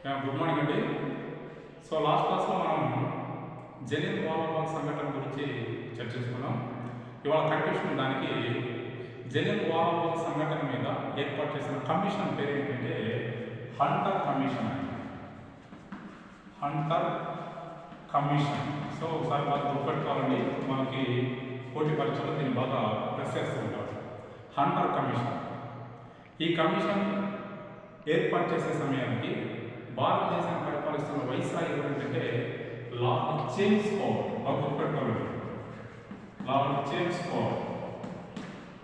Good morning అండి. So last క్లాస్లో మనం జలియన్ వాలాబాగ్ సంఘటన గురించి చర్చించుకున్నాం. ఇవాళ కంటిన్యూషన్ దానికి జలియన్ వాలాబాగ్ సంఘటన మీద ఏర్పాటు చేసిన కమిషన్ పేరు ఏంటంటే Hunter commission. Hunter commission. So ఒకసారి బాగా గుర్తుపెట్టుకోవాలండి, మనకి పోటీ పరీక్షలో దీన్ని బాగా ప్రెస్ చేస్తూ ఉంటారు. Hunter commission. ఈ కమిషన్ ఏర్పాటు చేసే సమయానికి భారతదేశాన్ని పరిపాలిస్తున్న వైస్రాయ్ ఎవరంటే లార్డ్ చేమ్స్ఫోర్డ్. బాగా గుర్తుపెట్టుకోవాలి, లార్డ్ చేమ్స్ఫోర్డ్.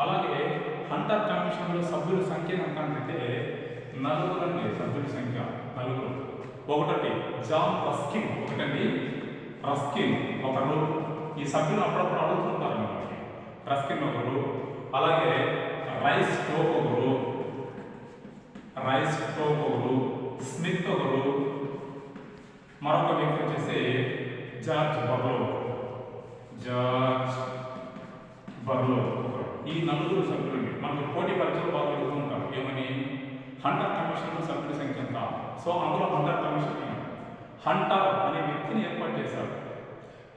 అలాగే హంటర్ కమిషన్లో సభ్యుల సంఖ్య ఎంత అంటే నలుగురు అండి. సభ్యుల సంఖ్య నలుగురు. ఒకటి జాన్ రస్కిన్, ఒకటండి రస్కిన్ ఒకరు. ఈ సభ్యులు అప్పుడప్పుడు అడుగుతుంటారు మనకి. రస్కిన్ ఒకరు. అలాగే రైస్ టోక్ ఒకరు, స్మిత్ ఒకరు. మరొక వ్యక్తి వచ్చేసి జార్జ్ బర్లో. ఈ నలుగురు సభ్యులు మనకు పోటీ పరీక్షలు బాగా అడుగుతుంటారు. ఏమని? హంటర్ కమిషన్లో సభ్యుల సంఖ్య ఎంత? సో అందులో హంటర్ కమిషన్ హంటర్ అనే వ్యక్తిని ఏర్పాటు చేశారు.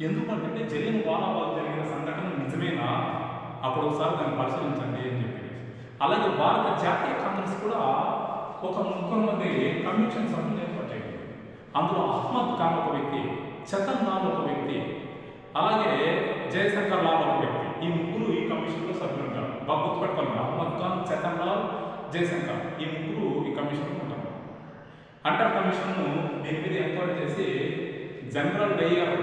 ఎందుకంటే జలియన్ వాలాబాగ్ జరిగిన సంఘటన నిజమేనా, అప్పుడు ఒకసారి దాన్ని పరిశీలించండి అని చెప్పి. అలాగే భారత జాతీయ కాంగ్రెస్ కూడా ఒక 3 మంది కమిషన్ సభ్యులు ఏర్పాటు చేయాలి. అందులో అహ్మద్ ఖాన్ ఒక వ్యక్తి, చతన్ లాల్ ఒక వ్యక్తి, అలాగే జయశంకర్ లాల్ ఒక వ్యక్తి. ఈ ముగ్గురు ఈ కమిషన్లో సభ్యులు ఉంటారు. బాగా గుర్తుపెట్టుకోండి, అహ్మద్ ఖాన్, చతన్ లాల్, జయశంకర్ ఈ ముగ్గురు ఈ కమిషన్లో ఉంటారు. హంటర్ కమిషన్ను దీని మీద ఎంక్వైరీ చేసి జనరల్ డయ్యర్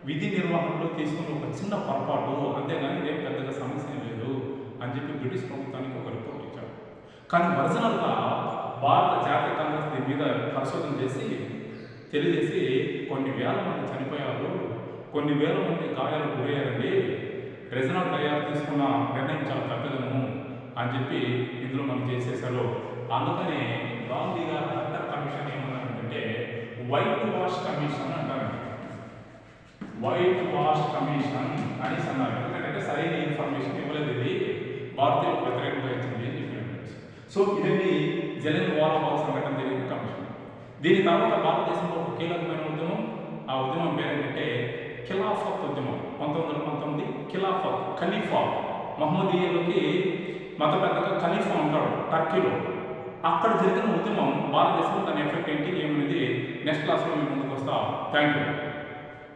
విధి నిర్వహణలో తీసుకున్న ఒక చిన్న పొరపాటు, అంతేగాని ఇదేం పెద్దగా సమస్య లేదు అని చెప్పి బ్రిటిష్ ప్రభుత్వానికి ఒక రిపోర్ట్ ఇచ్చారు. కానీ ఒరిజినల్గా భారత జాతీయ కాంగ్రెస్ దీని మీద పరిశోధన చేసి తెలియజేసి కొన్ని వేల మంది చనిపోయారు, కొన్ని వేల మంది గాయాలు గురయ్యారండి, రీజనల్ డయ్యర్ తీసుకున్న నిర్ణయం చాలా తప్పదము అని చెప్పి ఇందులో మనం చేసేసారు. అందుకని గాంధీ గారు హంటర్ కమిషన్ ఏమన్నారంటే వైట్ వాష్ కమిషన్ అంటారండి. వైట్ వాష్ కమిషన్ అనేసి అన్నారు. ఎందుకంటే సరైన ఇన్ఫర్మేషన్ ఇవ్వలేదు, ఇది భారతీయులకు వ్యతిరేకంగా ఇచ్చింది అని చెప్పి. సో ఇదండి జలియన్ వాలాబాగ్ సంఘటన జరిగిన కమిషన్. దీని తర్వాత భారతదేశంలో ఒక కీలకమైన ఉద్యమం, ఆ ఉద్యమం పేరేంటంటే ఖిలాఫత్ ఉద్యమం. 1919 ఖిలాఫత్, ఖలీఫా. మహమ్మదీయులకి మత పెద్దగా ఖలీఫా ఉంటాడు టర్కీలో. అక్కడ జరిగిన ఉద్యమం భారతదేశంలో దాని ఎఫెక్ట్ ఏంటి ఏమనేది నెక్స్ట్ క్లాస్లో మేము ముందుకు వస్తా. Thank you.